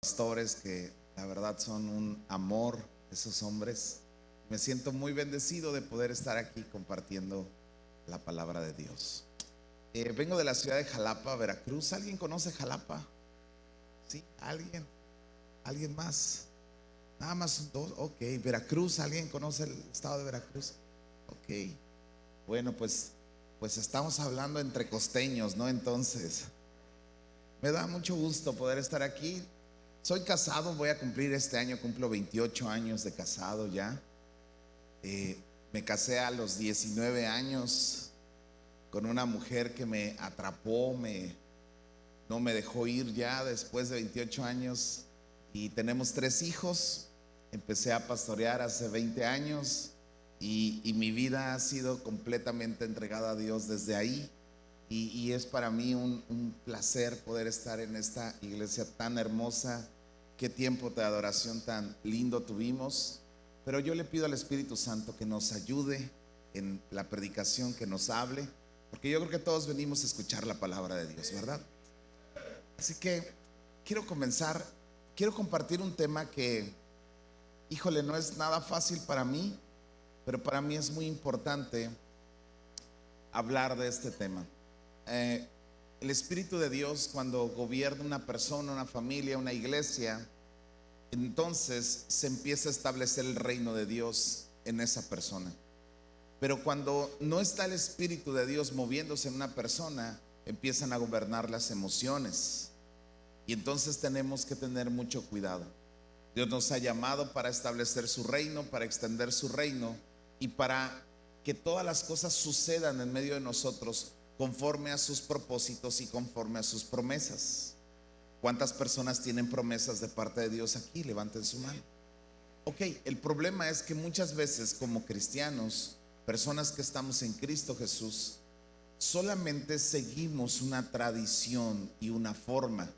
Pastores que la verdad son un amor, esos hombres. Me siento muy bendecido de poder estar aquí compartiendo la palabra de Dios. Vengo de la ciudad de Jalapa, Veracruz. ¿Alguien conoce Jalapa? ¿Sí? ¿Alguien? ¿Alguien más? Nada más dos. Ok. Veracruz. ¿Alguien conoce el estado de Veracruz? Ok. Bueno, pues estamos hablando entre costeños, ¿no? Entonces, me da mucho gusto poder estar aquí. Soy casado, voy a cumplir este año, cumplo 28 años de casado ya. Me casé a los 19 años con una mujer que me atrapó, no me dejó ir ya después de 28 años. Y tenemos 3 hijos. Empecé a pastorear hace 20 años y mi vida ha sido completamente entregada a Dios desde ahí. Y es para mí un placer poder estar en esta iglesia tan hermosa. Qué tiempo de adoración tan lindo tuvimos. Pero yo le pido al Espíritu Santo que nos ayude en la predicación, que nos hable, porque yo creo que todos venimos a escuchar la palabra de Dios, ¿verdad? Así que quiero compartir un tema que, híjole, no es nada fácil para mí, pero para mí es muy importante hablar de este tema. El Espíritu de Dios, cuando gobierna una persona, una familia, una iglesia, entonces se empieza a establecer el reino de Dios en esa persona. Pero cuando no está el Espíritu de Dios moviéndose en una persona, empiezan a gobernar las emociones. Y entonces tenemos que tener mucho cuidado. Dios nos ha llamado para establecer su reino, para extender su reino y para que todas las cosas sucedan en medio de nosotros conforme a sus propósitos y conforme a sus promesas. ¿Cuántas personas tienen promesas de parte de Dios aquí? Levanten su mano. Ok, el problema es que muchas veces como cristianos, personas que estamos en Cristo Jesús, solamente seguimos una tradición y una forma,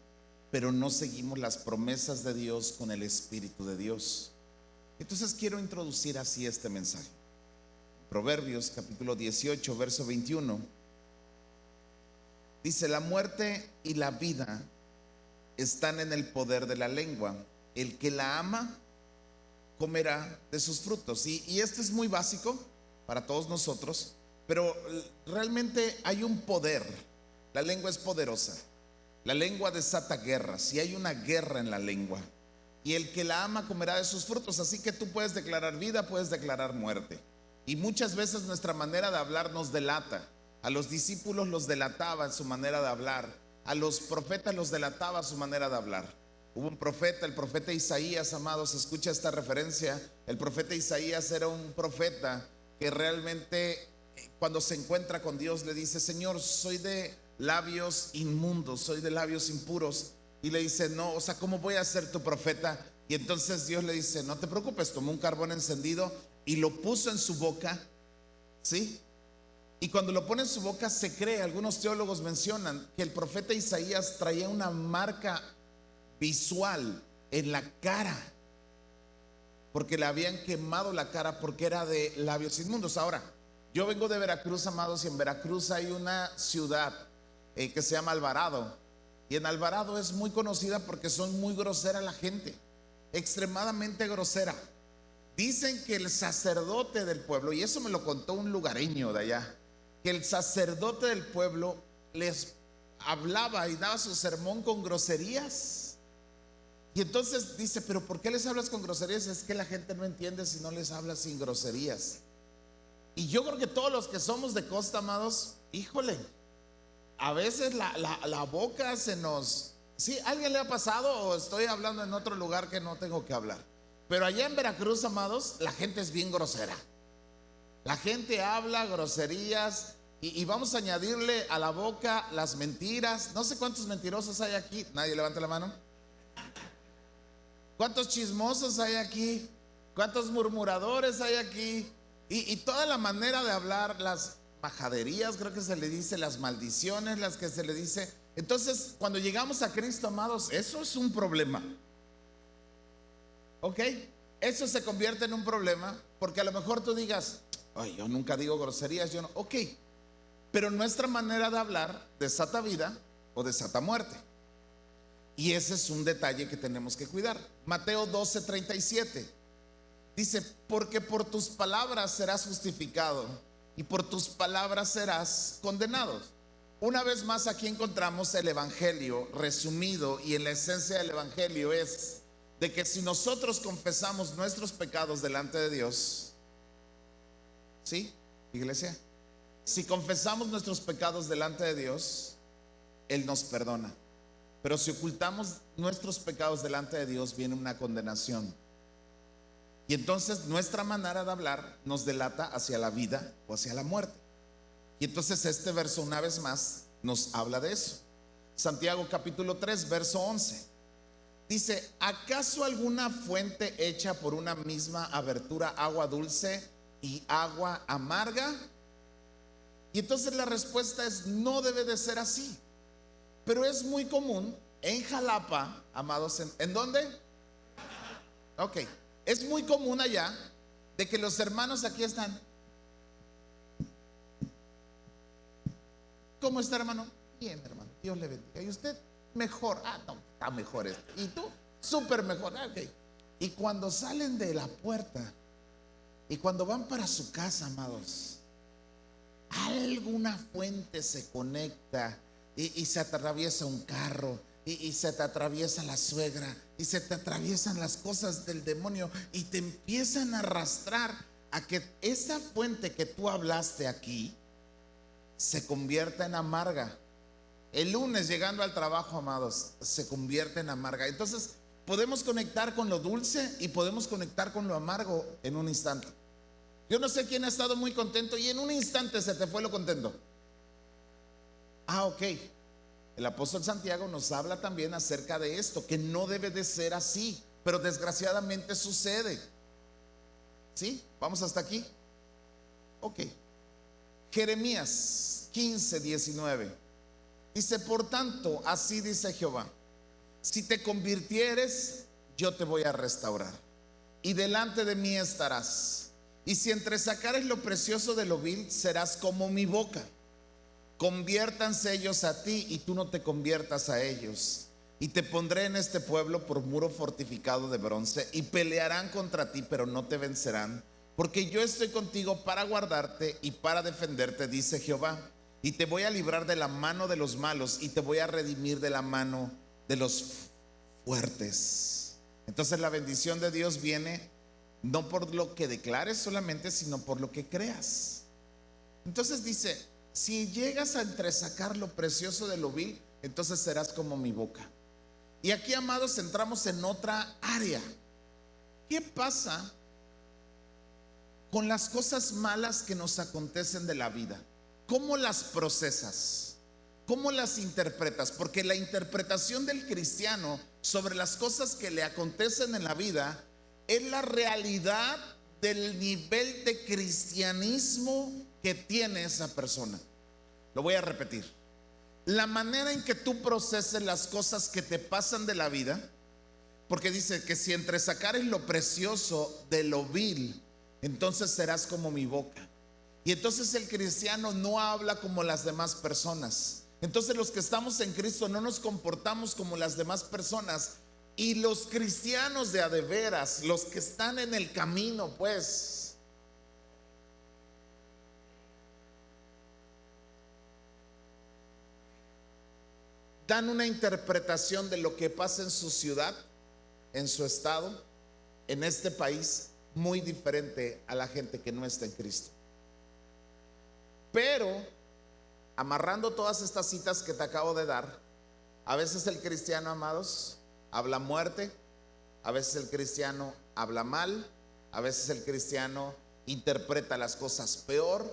pero no seguimos las promesas de Dios con el Espíritu de Dios. Entonces quiero introducir así este mensaje. Proverbios capítulo 18, verso 21. Dice: la muerte y la vida están en el poder de la lengua. El que la ama comerá de sus frutos. Y esto es muy básico para todos nosotros, pero realmente hay un poder. La lengua es poderosa. La lengua desata guerras. Si hay una guerra en la lengua. Y el que la ama comerá de sus frutos. Así que tú puedes declarar vida, puedes declarar muerte. Y muchas veces nuestra manera de hablar nos delata. A los discípulos los delataba en su manera de hablar. A los profetas los delataba su manera de hablar. Hubo un profeta, el profeta Isaías, amados, escucha esta referencia. El profeta Isaías era un profeta que realmente cuando se encuentra con Dios le dice: Señor, soy de labios inmundos, soy de labios impuros. Y le dice: no, o sea, ¿cómo voy a ser tu profeta? Y entonces Dios le dice: no te preocupes, tomó un carbón encendido y lo puso en su boca, ¿sí? Y cuando lo pone en su boca se cree, algunos teólogos mencionan que el profeta Isaías traía una marca visual en la cara, porque le habían quemado la cara porque era de labios inmundos. Ahora, yo vengo de Veracruz, amados, y en Veracruz hay una ciudad que se llama Alvarado. Y en Alvarado es muy conocida porque son muy grosera la gente, extremadamente grosera. Dicen que el sacerdote del pueblo, y eso me lo contó un lugareño de allá, que el sacerdote del pueblo les hablaba y daba su sermón con groserías. Y entonces dice: pero ¿por qué les hablas con groserías? Es que la gente no entiende si no les hablas sin groserías. Y yo creo que todos los que somos de costa, amados, híjole, a veces la boca se nos... ¿Sí? ¿Alguien le ha pasado o estoy hablando en otro lugar que no tengo que hablar? Pero allá en Veracruz, amados, la gente es bien grosera. La gente habla groserías y vamos a añadirle a la boca las mentiras. No sé cuántos mentirosos hay aquí. Nadie levanta la mano. ¿Cuántos chismosos hay aquí? ¿Cuántos murmuradores hay aquí? Y toda la manera de hablar, las majaderías, creo que se le dice, las maldiciones, las que se le dice. Entonces, cuando llegamos a Cristo, amados, eso es un problema. ¿Ok? Eso se convierte en un problema porque a lo mejor tú digas: ay, yo nunca digo groserías, yo no. Ok, pero nuestra manera de hablar desata vida o desata muerte. Y ese es un detalle que tenemos que cuidar. Mateo 12:37 dice: porque por tus palabras serás justificado y por tus palabras serás condenado. Una vez más, aquí encontramos el evangelio resumido, y en la esencia del evangelio es de que si nosotros confesamos nuestros pecados delante de Dios, ¿sí, iglesia? Si confesamos nuestros pecados delante de Dios, Él nos perdona. Pero si ocultamos nuestros pecados delante de Dios, viene una condenación. Y entonces nuestra manera de hablar nos delata hacia la vida o hacia la muerte. Y entonces este verso una vez más nos habla de eso. Santiago capítulo 3, verso 11. Dice: ¿acaso alguna fuente hecha por una misma abertura agua dulce y agua amarga? Y entonces la respuesta es: no debe de ser así. Pero es muy común en Jalapa, amados, ¿en dónde? Ok, es muy común allá de que los hermanos aquí están. ¿Cómo está, hermano? Bien, hermano, Dios le bendiga. ¿Y usted? Mejor. Ah, no, está mejor esto. ¿Y tú? Súper mejor. Ah, ok. Y cuando salen de la puerta y cuando van para su casa, amados, alguna fuente se conecta y se atraviesa un carro y se te atraviesa la suegra y se te atraviesan las cosas del demonio y te empiezan a arrastrar a que esa fuente que tú hablaste aquí se convierta en amarga. El lunes llegando al trabajo, amados, se convierte en amarga. Entonces podemos conectar con lo dulce y podemos conectar con lo amargo en un instante. Yo no sé quién ha estado muy contento y en un instante se te fue lo contento. Ah, ok. El apóstol Santiago nos habla también acerca de esto, que no debe de ser así, pero desgraciadamente sucede. ¿Sí? ¿Vamos hasta aquí? Ok. Jeremías 15:19 dice: por tanto, así dice Jehová, si te convirtieres, yo te voy a restaurar, y delante de mí estarás. Y si entresacares lo precioso de lo vil, serás como mi boca. Conviértanse ellos a ti y tú no te conviertas a ellos. Y te pondré en este pueblo por muro fortificado de bronce, y pelearán contra ti, pero no te vencerán, porque yo estoy contigo para guardarte y para defenderte, dice Jehová. Y te voy a librar de la mano de los malos y te voy a redimir de la mano de los fuertes. Entonces la bendición de Dios viene no por lo que declares solamente, sino por lo que creas. Entonces dice: si llegas a entresacar lo precioso de lo vil, entonces serás como mi boca. Y aquí, amados, entramos en otra área. ¿Qué pasa con las cosas malas que nos acontecen de la vida? ¿Cómo las procesas? ¿Cómo las interpretas? Porque la interpretación del cristiano sobre las cosas que le acontecen en la vida es la realidad del nivel de cristianismo que tiene esa persona. Lo voy a repetir. La manera en que tú proceses las cosas que te pasan de la vida, porque dice que si entresacares lo precioso de lo vil, entonces serás como mi boca. Y entonces el cristiano no habla como las demás personas. Entonces los que estamos en Cristo no nos comportamos como las demás personas. Y los cristianos de a de veras, los que están en el camino, pues, dan una interpretación de lo que pasa en su ciudad, en su estado, en este país, muy diferente a la gente que no está en Cristo. Pero, amarrando todas estas citas que te acabo de dar, a veces el cristiano, amados, habla muerte, a veces el cristiano habla mal, a veces el cristiano interpreta las cosas peor,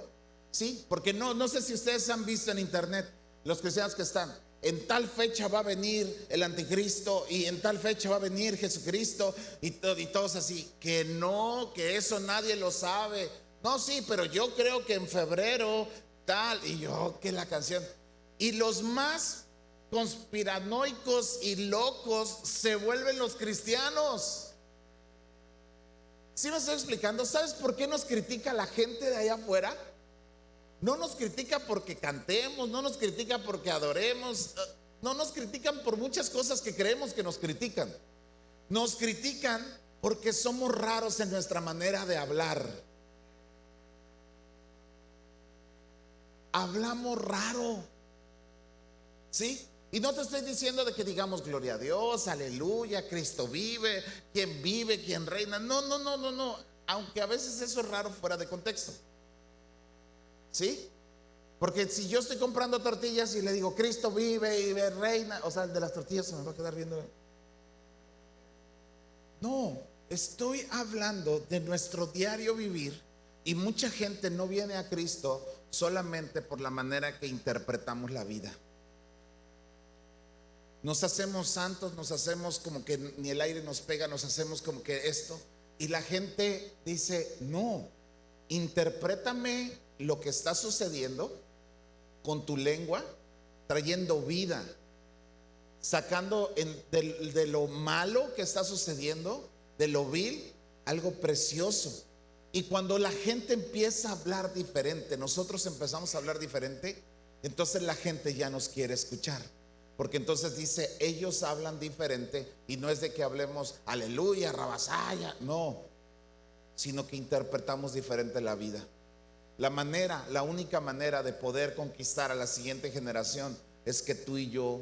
¿sí? Porque no sé si ustedes han visto en internet los cristianos que están: en tal fecha va a venir el anticristo y en tal fecha va a venir Jesucristo, y todos así, que no, que eso nadie lo sabe. No, sí, pero yo creo que en febrero tal, y yo que la canción. Y los más conspiranoicos y locos se vuelven los cristianos. ¿Sí me estoy explicando? ¿Sabes por qué nos critica la gente de allá afuera? No nos critica porque cantemos, no nos critica porque adoremos, No nos critican por muchas cosas que creemos que nos critican. Nos critican porque somos raros en nuestra manera de hablar. Hablamos raro, ¿sí? Y no te estoy diciendo de que digamos gloria a Dios, aleluya, Cristo vive, quien reina. No, no, no, no, no. Aunque a veces eso es raro fuera de contexto, ¿sí? Porque si yo estoy comprando tortillas y le digo Cristo vive y reina, o sea, el de las tortillas se me va a quedar viendo. No, estoy hablando de nuestro diario vivir. Y mucha gente no viene a Cristo solamente por la manera que interpretamos la vida. Nos hacemos santos, nos hacemos como que ni el aire nos pega, nos hacemos como que esto. Y la gente dice, no, interprétame lo que está sucediendo con tu lengua, trayendo vida, sacando de lo malo que está sucediendo, de lo vil, algo precioso. Y cuando la gente empieza a hablar diferente, nosotros empezamos a hablar diferente, entonces la gente ya nos quiere escuchar. Porque entonces dice, ellos hablan diferente y no es de que hablemos aleluya, rabasaya, no, sino que interpretamos diferente la vida. La única manera de poder conquistar a la siguiente generación es que tú y yo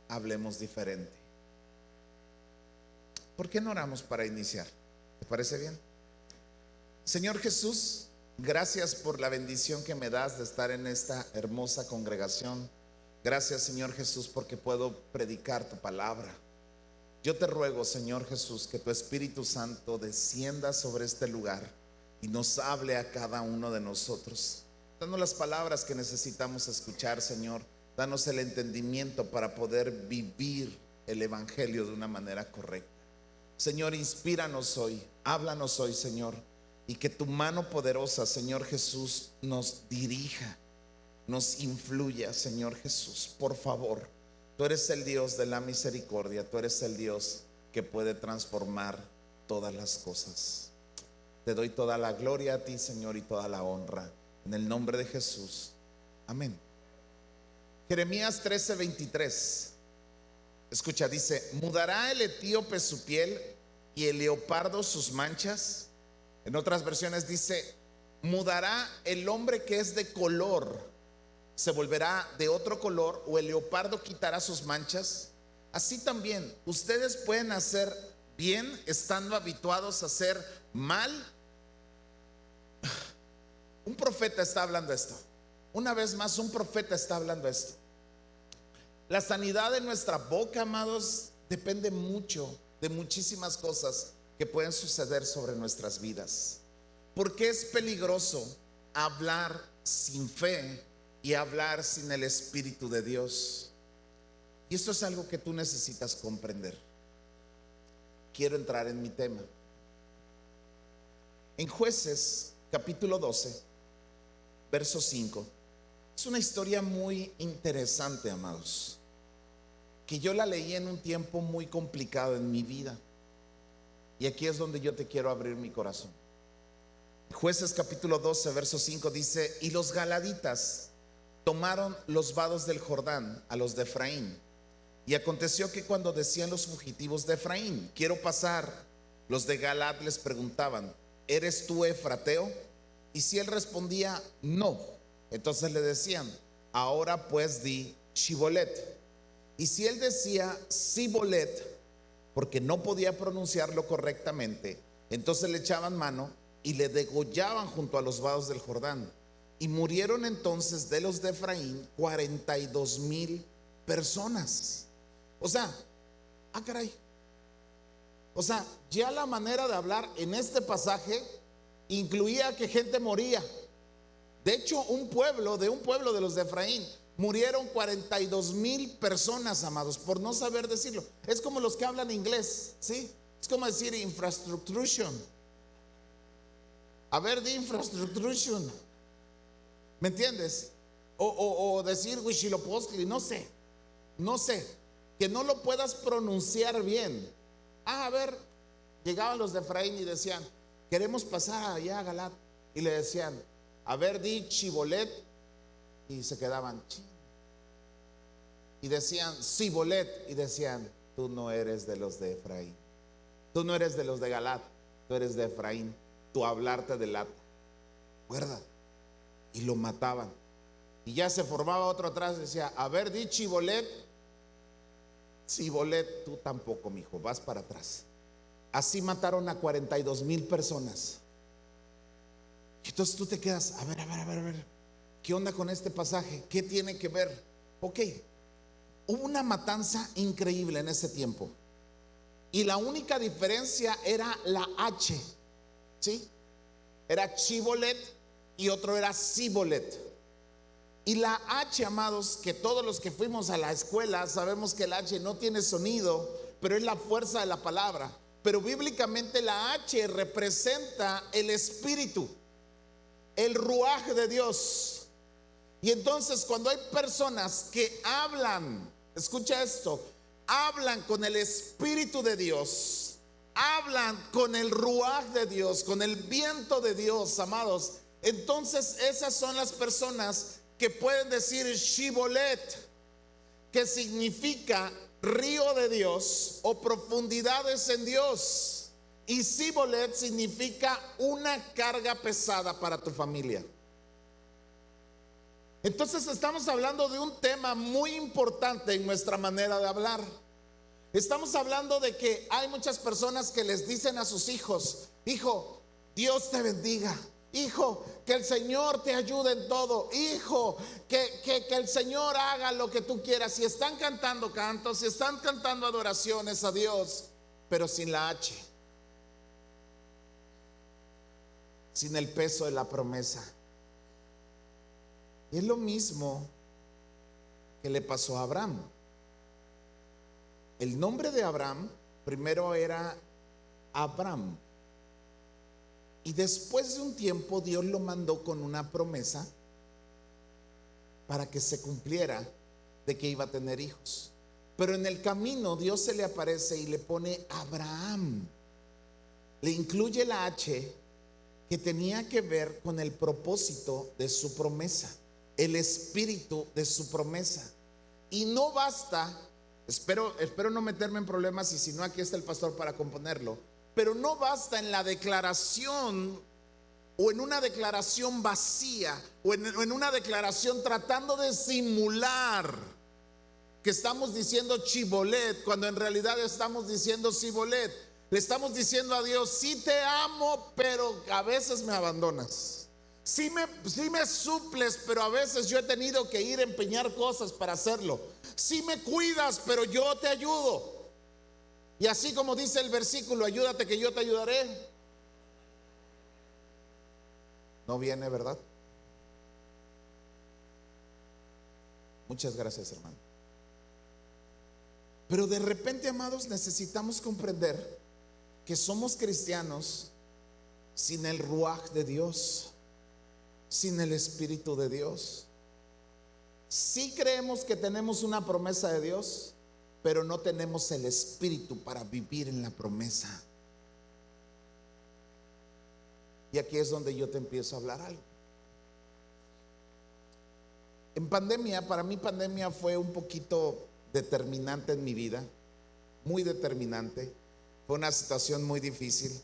hablemos diferente. ¿Por qué no oramos para iniciar? ¿Te parece bien? Señor Jesús, gracias por la bendición que me das de estar en esta hermosa congregación. Gracias, Señor Jesús, porque puedo predicar tu palabra. Yo te ruego, Señor Jesús, que tu Espíritu Santo descienda sobre este lugar y nos hable a cada uno de nosotros. Danos las palabras que necesitamos escuchar, Señor. Danos el entendimiento para poder vivir el Evangelio de una manera correcta. Señor, inspíranos hoy, háblanos hoy, Señor. Y que tu mano poderosa, Señor Jesús, nos dirija, nos influya, Señor Jesús. Por favor, tú eres el Dios de la misericordia, tú eres el Dios que puede transformar todas las cosas. Te doy toda la gloria a ti, Señor, y toda la honra, en el nombre de Jesús. Amén. Jeremías 13:23. Escucha, dice: ¿mudará el etíope su piel y el leopardo sus manchas? En otras versiones dice: ¿mudará el hombre que es de color, se volverá de otro color, o el leopardo quitará sus manchas? Así también ustedes pueden hacer bien estando habituados a hacer mal. Un profeta está hablando esto. Una vez más, un profeta está hablando esto. La sanidad de nuestra boca, amados, depende mucho de muchísimas cosas que pueden suceder sobre nuestras vidas. Porque es peligroso hablar sin fe y hablar sin el Espíritu de Dios. Y esto es algo que tú necesitas comprender. Quiero entrar en mi tema. En Jueces capítulo 12, verso 5, es una historia muy interesante, amados, que yo la leí en un tiempo muy complicado en mi vida. Y aquí es donde yo te quiero abrir mi corazón. Jueces capítulo 12, verso 5 dice: y los galaditas tomaron los vados del Jordán a los de Efraín. Y aconteció que cuando decían los fugitivos de Efraín: quiero pasar, los de Galaad les preguntaban: ¿eres tú efrateo? Y si él respondía no, entonces le decían: ahora pues di Shibolet. Y si él decía Sibolet, porque no podía pronunciarlo correctamente, entonces le echaban mano y le degollaban junto a los vados del Jordán. Y murieron entonces de los de Efraín 42,000 personas. O sea, caray. O sea, ya la manera de hablar en este pasaje incluía que gente moría. De hecho, de un pueblo de los de Efraín murieron 42,000 personas, amados, por no saber decirlo. Es como los que hablan inglés, ¿sí? Es como decir infrastructuration. A ver, di infrastructuration. ¿Me entiendes? O decir Huitzilopochtli, no sé. Que no lo puedas pronunciar bien. A ver, llegaban los de Efraín y decían: queremos pasar allá a Galaad. Y le decían: a ver, di Chibolet. Y se quedaban. y decían Sibolet, y decían, tú no eres de los de Efraín, tú no eres de los de Galat, tú eres de Efraín, tu hablar te delata. ¿Recuerda? Y lo mataban. Y ya se formaba otro atrás, decía, a ver, di Chibolet. Sibolet, tú tampoco, mijo, vas para atrás. Así mataron a 42,000 personas. Y entonces tú te quedas, a ver, ¿qué onda con este pasaje? ¿Qué tiene que ver? Ok, hubo una matanza increíble en ese tiempo. Y la única diferencia era la H, ¿sí? Era Chibolet y otro era Sibolet. Y la H, amados, que todos los que fuimos a la escuela sabemos que el H no tiene sonido, pero es la fuerza de la palabra. Pero bíblicamente la H representa el espíritu, el ruaj de Dios. Y entonces cuando hay personas que hablan, escucha esto, hablan con el espíritu de Dios, hablan con el ruaj de Dios, con el viento de Dios, amados, entonces esas son las personas que pueden decir Shibolet, que significa río de Dios o profundidades en Dios. Y Sibolet significa una carga pesada para tu familia. Entonces estamos hablando de un tema muy importante en nuestra manera de hablar. Estamos hablando de que hay muchas personas que les dicen a sus hijos, hijo, Dios te bendiga. Hijo, que el Señor te ayude en todo. Hijo, que el Señor haga lo que tú quieras. Si están cantando cantos, si están cantando adoraciones a Dios, pero sin la H, sin el peso de la promesa. Y es lo mismo que le pasó a Abraham. El nombre de Abraham primero era Abram. Y después de un tiempo Dios lo mandó con una promesa para que se cumpliera de que iba a tener hijos. Pero en el camino Dios se le aparece y le pone Abraham. Le incluye la H que tenía que ver con el propósito de su promesa, el espíritu de su promesa. Y no basta, espero no meterme en problemas, y si no, aquí está el pastor para componerlo. Pero no basta en la declaración o en una declaración vacía o en una declaración tratando de simular que estamos diciendo Chibolet cuando en realidad estamos diciendo Sibolet. Le estamos diciendo a Dios, sí te amo, pero a veces me abandonas. Sí me suples, pero a veces yo he tenido que ir a empeñar cosas para hacerlo. Sí me cuidas, pero yo te ayudo. Y así como dice el versículo, ayúdate que yo te ayudaré. No viene, ¿verdad? Muchas gracias, hermano. Pero de repente, amados, necesitamos comprender que somos cristianos sin el ruaj de Dios, sin el Espíritu de Dios. Sí creemos que tenemos una promesa de Dios, pero no tenemos el espíritu para vivir en la promesa. Y aquí es donde yo te empiezo a hablar algo. En pandemia, para mí pandemia fue un poquito determinante en mi vida, muy determinante. Fue una situación muy difícil.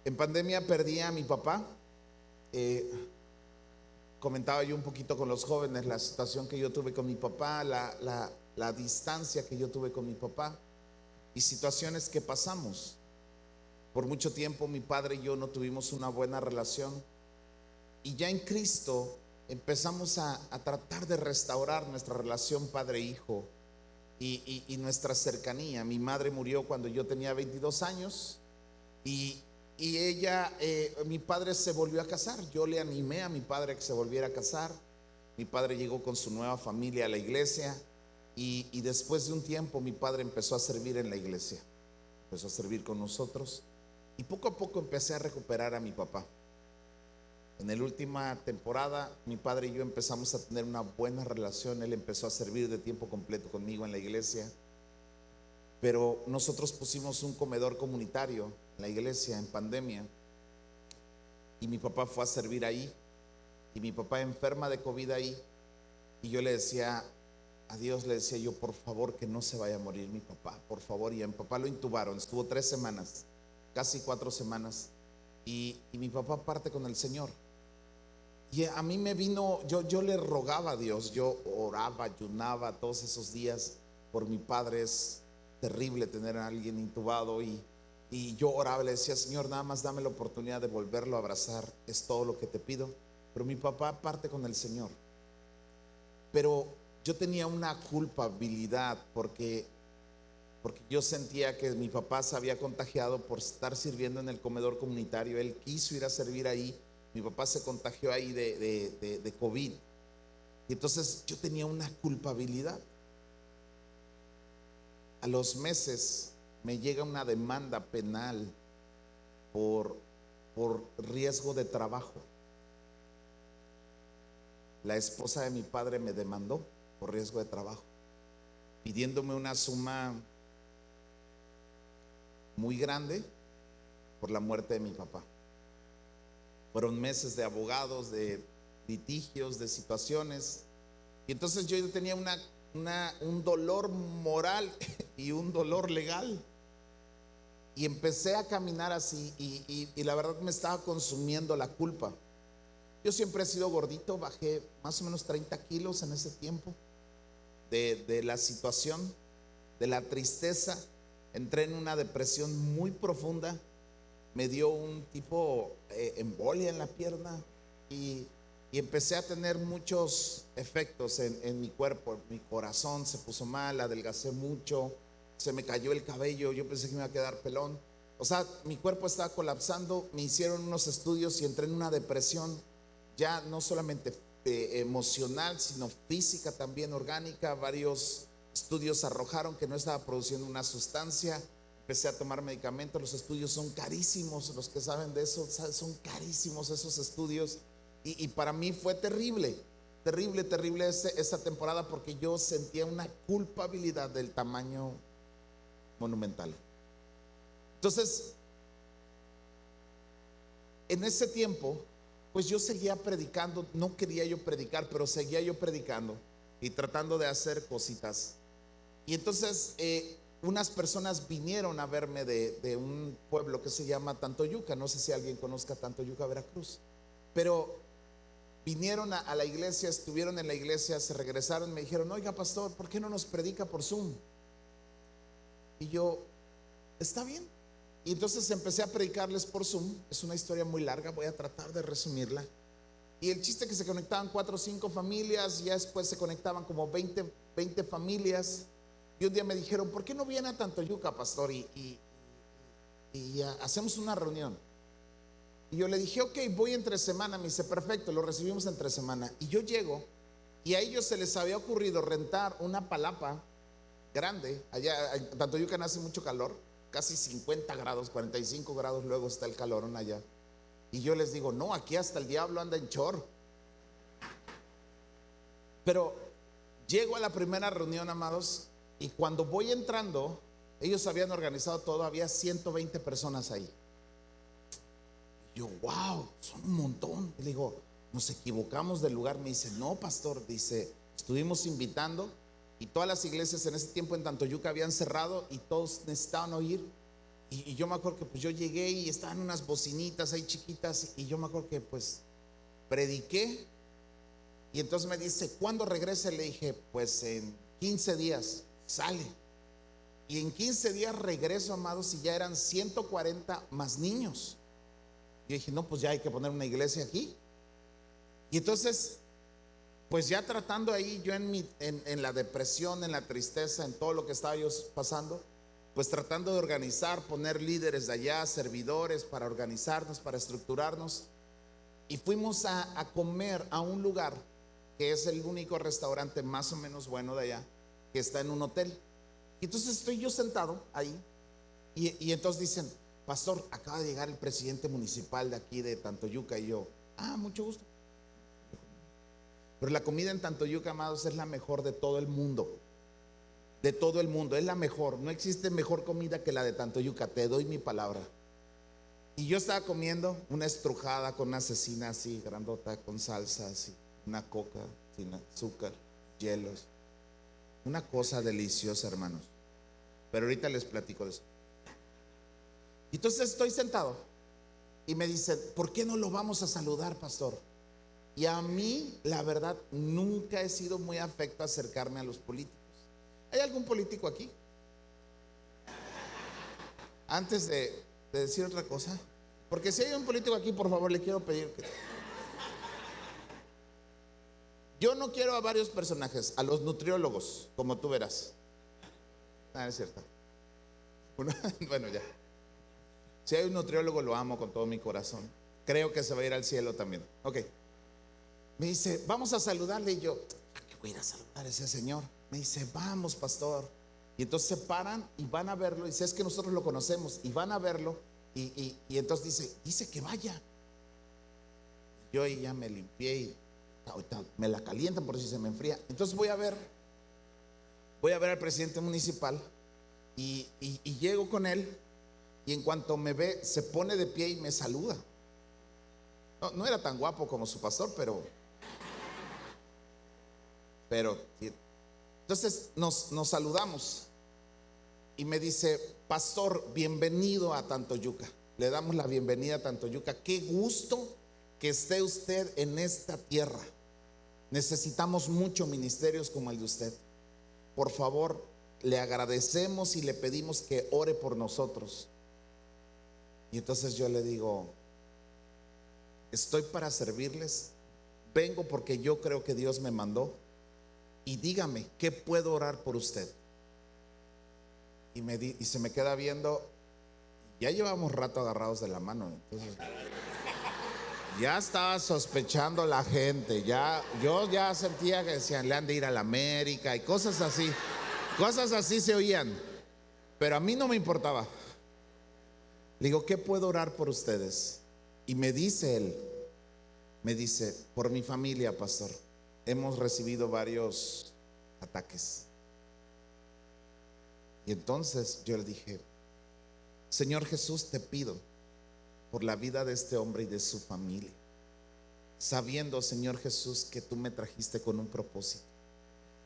En pandemia perdí a mi papá. Comentaba yo un poquito con los jóvenes la situación que yo tuve con mi papá, la distancia que yo tuve con mi papá y situaciones que pasamos. Por mucho tiempo mi padre y yo no tuvimos una buena relación, y ya en Cristo empezamos a tratar de restaurar nuestra relación padre-hijo y nuestra cercanía. Mi madre murió cuando yo tenía 22 años y ella, mi padre se volvió a casar. Yo le animé a mi padre que se volviera a casar. Mi padre llegó con su nueva familia a la iglesia. Y después de un tiempo mi padre empezó a servir en la iglesia, empezó a servir con nosotros, y poco a poco empecé a recuperar a mi papá. En la última temporada mi padre y yo empezamos a tener una buena relación. Él empezó a servir de tiempo completo conmigo en la iglesia, pero nosotros pusimos un comedor comunitario en la iglesia en pandemia, y mi papá fue a servir ahí, y mi papá enferma de COVID ahí, y yo le decía, a Dios le decía yo, por favor, que no se vaya a morir mi papá, por favor. Y a mi papá lo intubaron, estuvo 3 semanas, casi 4 semanas. Y mi papá parte con el Señor. Y a mí me vino, yo le rogaba a Dios, yo oraba, ayunaba todos esos días por mi padre. Es terrible tener a alguien intubado y yo oraba, le decía, Señor, nada más dame la oportunidad de volverlo a abrazar, es todo lo que te pido. Pero mi papá parte con el Señor. Pero yo tenía una culpabilidad porque yo sentía que mi papá se había contagiado por estar sirviendo en el comedor comunitario. Él quiso ir a servir ahí. Mi papá se contagió ahí de COVID. Y entonces yo tenía una culpabilidad. A los meses me llega una demanda penal por riesgo de trabajo. La esposa de mi padre me demandó por riesgo de trabajo, pidiéndome una suma muy grande por la muerte de mi papá. Fueron meses de abogados, de litigios, de situaciones. Y entonces yo tenía un dolor moral y un dolor legal. Y empecé a caminar así y la verdad me estaba consumiendo la culpa. Yo siempre he sido gordito, bajé más o menos 30 kilos en ese tiempo de la situación, de la tristeza. Entré en una depresión muy profunda. Me dio un tipo embolia en la pierna y empecé a tener muchos efectos en mi cuerpo. Mi corazón se puso mal, adelgacé mucho, se me cayó el cabello, yo pensé que me iba a quedar pelón. O sea, mi cuerpo estaba colapsando. Me hicieron unos estudios y entré en una depresión, ya no solamente emocional, sino física también, orgánica. Varios estudios arrojaron que no estaba produciendo una sustancia. Empecé a tomar medicamentos. Los estudios son carísimos, los que saben de eso, son carísimos esos estudios. Y para mí fue terrible, terrible, terrible esa temporada, porque yo sentía una culpabilidad del tamaño monumental. Entonces, en ese tiempo, pues yo seguía predicando. No quería yo predicar, pero seguía yo predicando y tratando de hacer cositas. Y entonces unas personas vinieron a verme de un pueblo que se llama Tantoyuca. No sé si alguien conozca Tantoyuca, Veracruz. Pero vinieron a la iglesia, estuvieron en la iglesia, se regresaron, me dijeron, oiga pastor, ¿por qué no nos predica por Zoom? Y yo, está bien. Y entonces empecé a predicarles por Zoom. Es una historia muy larga, voy a tratar de resumirla. Y el chiste es que se conectaban 4 o 5 familias, ya después se conectaban como 20 familias. Y un día me dijeron, ¿por qué no viene a Tantoyuca, pastor? Y hacemos una reunión. Y yo le dije, ok, voy entre semana. Me dice, perfecto, lo recibimos entre semana. Y yo llego y a ellos se les había ocurrido rentar una palapa grande. Allá en Tantoyuca hace mucho calor, casi 50 grados, 45 grados, luego está el calorón allá. Y yo les digo, no, aquí hasta el diablo anda en chor. Pero llego a la primera reunión, amados, y cuando voy entrando, ellos habían organizado todo, había 120 personas ahí. Y yo, wow, son un montón. Y le digo, nos equivocamos del lugar. Me dice, no, pastor, dice, estuvimos invitando y todas las iglesias en ese tiempo en Tantoyuca habían cerrado y todos necesitaban oír. Y yo me acuerdo que pues yo llegué y estaban unas bocinitas ahí chiquitas, y yo me acuerdo que pues prediqué. Y entonces me dice, ¿cuándo regrese? Le dije, pues en 15 días sale. Y en 15 días regreso, amados, y ya eran 140 más niños. Yo dije, no, pues ya hay que poner una iglesia aquí. Y entonces, pues ya tratando ahí yo en la depresión, en la tristeza, en todo lo que estaba yo pasando, pues tratando de organizar, poner líderes de allá, servidores, para organizarnos, para estructurarnos. Y fuimos a comer a un lugar que es el único restaurante más o menos bueno de allá, que está en un hotel. Y entonces estoy yo sentado ahí y entonces dicen, pastor, acaba de llegar el presidente municipal de aquí de Tantoyuca. Y yo, mucho gusto. Pero la comida en Tantoyuca, amados, es la mejor de todo el mundo. De todo el mundo, es la mejor. No existe mejor comida que la de Tantoyuca, te doy mi palabra. Y yo estaba comiendo una estrujada con una cecina así, grandota, con salsa así, una coca sin azúcar, hielos. una cosa deliciosa, hermanos. Pero ahorita les platico de eso. Entonces estoy sentado y me dice, ¿por qué no lo vamos a saludar, pastor? Y a mí, la verdad, nunca he sido muy afecto a acercarme a los políticos. ¿Hay algún político aquí? Antes de decir otra cosa, porque si hay un político aquí, por favor, le quiero pedir que... Yo no quiero a varios personajes, a los nutriólogos, como tú verás. Es cierto. Bueno, ya. Si hay un nutriólogo, lo amo con todo mi corazón. Creo que se va a ir al cielo también. Ok. Me dice, vamos a saludarle. Y yo, ¿a qué voy a ir a saludar a ese señor? Me dice, vamos, pastor. Y entonces se paran y van a verlo. Y dice, es que nosotros lo conocemos. Y van a verlo. Y entonces dice que vaya. Yo ahí ya me limpié y ahorita me la calientan por si se me enfría. Entonces voy a ver al presidente municipal y llego con él. Y en cuanto me ve, se pone de pie y me saluda. No era tan guapo como su pastor, pero entonces nos saludamos y me dice, pastor, bienvenido a Tantoyuca. Le damos la bienvenida a Tantoyuca. Qué gusto que esté usted en esta tierra. Necesitamos muchos ministerios como el de usted. Por favor, le agradecemos y le pedimos que ore por nosotros. Y entonces yo le digo, estoy para servirles, vengo porque yo creo que Dios me mandó, y dígame, ¿qué puedo orar por usted? Y se me queda viendo. Ya llevamos rato agarrados de la mano, entonces ya estaba sospechando la gente, yo ya sentía que decían, le han de ir a la América y cosas así se oían, pero a mí no me importaba. Le digo, ¿qué puedo orar por ustedes? Y me dice él, por mi familia, pastor, hemos recibido varios ataques. Y entonces yo le dije, Señor Jesús, te pido por la vida de este hombre y de su familia, sabiendo, Señor Jesús, que tú me trajiste con un propósito,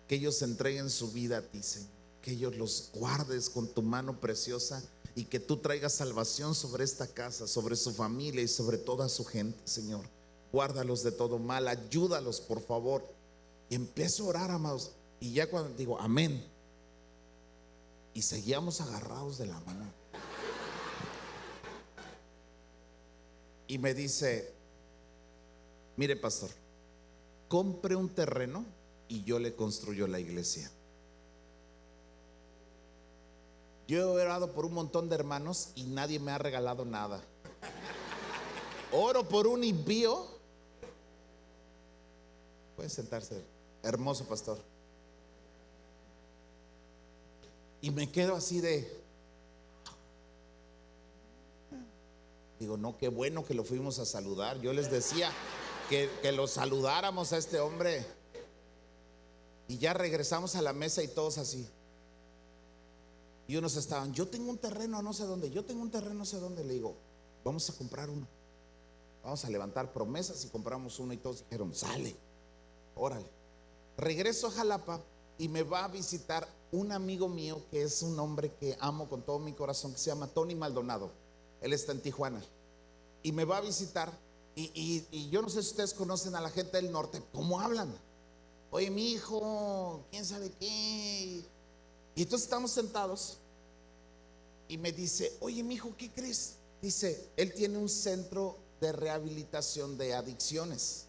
que ellos entreguen su vida a ti, Señor, que ellos los guardes con tu mano preciosa y que tú traigas salvación sobre esta casa, sobre su familia y sobre toda su gente, Señor. Guárdalos de todo mal, ayúdalos, por favor. Y empiezo a orar, amados, y ya cuando digo amén, y seguíamos agarrados de la mano, y me dice, mire, pastor, compre un terreno y yo le construyo la iglesia. Yo he orado por un montón de hermanos y nadie me ha regalado nada. Oro por un impío. Puede sentarse, hermoso pastor. Y me quedo así digo, no, qué bueno que lo fuimos a saludar. Yo les decía que lo saludáramos a este hombre. Y ya regresamos a la mesa y todos así. Y unos estaban, yo tengo un terreno no sé dónde, yo tengo un terreno no sé dónde. Le digo, vamos a comprar uno, vamos a levantar promesas y compramos uno. Y todos dijeron, sale, órale. Regreso a Jalapa y me va a visitar un amigo mío que es un hombre que amo con todo mi corazón, que se llama Tony Maldonado. Él está en Tijuana y me va a visitar. Y yo no sé si ustedes conocen a la gente del norte, ¿cómo hablan? Oye, mi hijo, quién sabe qué. Y entonces estamos sentados y me dice, oye, mi hijo, ¿qué crees? Dice, él tiene un centro de rehabilitación de adicciones.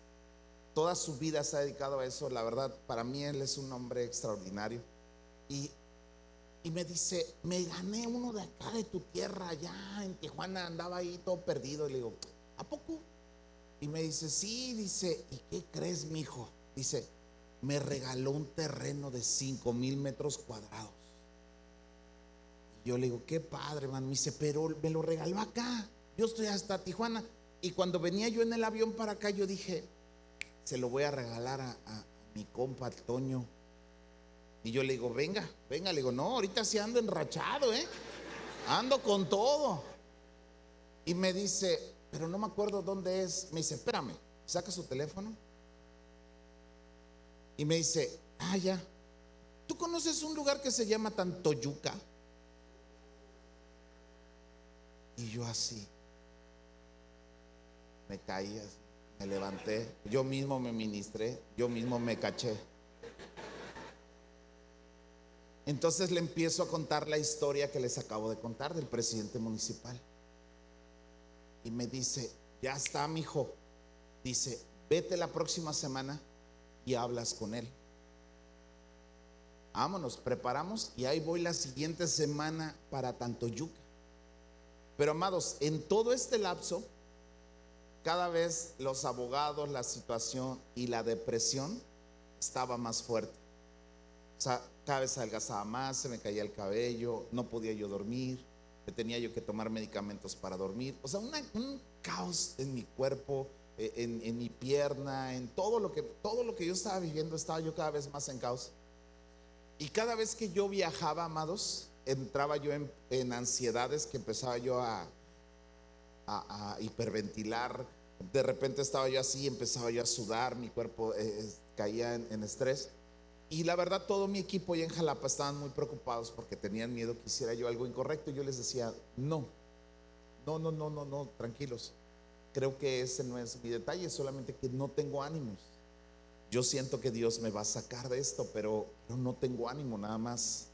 Toda su vida se ha dedicado a eso. La verdad, para mí él es un hombre extraordinario. Y me dice, me gané uno de acá de tu tierra, allá en Tijuana, andaba ahí todo perdido. Y le digo, ¿a poco? Y me dice, sí. Dice, ¿y qué crees, mi hijo? Dice, me regaló un terreno de 5,000 metros cuadrados. Y yo le digo, qué padre, man. Me dice, pero me lo regaló acá. Yo estoy hasta Tijuana. Y cuando venía yo en el avión para acá, yo dije, se lo voy a regalar a mi compa Toño. Y yo le digo, venga, le digo, no, ahorita sí ando enrachado, ando con todo. Y me dice, pero no me acuerdo dónde es. Me dice, espérame, saca su teléfono. Y me dice, ya. ¿Tú conoces un lugar que se llama Tantoyuca? Y yo así, me caí así, me levanté, yo mismo me ministré, yo mismo me caché. Entonces le empiezo a contar la historia que les acabo de contar del presidente municipal. Y me dice, ya está, mijo. Dice, vete la próxima semana y hablas con él. Vámonos, preparamos y ahí voy la siguiente semana para Tantoyuca. Pero amados, en todo este lapso, cada vez los abogados, la situación y la depresión estaba más fuerte. O sea, cada vez adelgazaba más, se me caía el cabello, no podía yo dormir, tenía yo que tomar medicamentos para dormir. O sea, un caos en mi cuerpo, en mi pierna, en todo lo que yo estaba viviendo, estaba yo cada vez más en caos. Y cada vez que yo viajaba, amados, entraba yo en ansiedades que empezaba yo a hiperventilar. De repente estaba yo así, empezaba yo a sudar, mi cuerpo caía en estrés. Y la verdad, todo mi equipo allá en Jalapa estaban muy preocupados porque tenían miedo que hiciera yo algo incorrecto. Y yo les decía, no, tranquilos. Creo que ese no es mi detalle, solamente que no tengo ánimos. Yo siento que Dios me va a sacar de esto, pero no tengo ánimo nada más.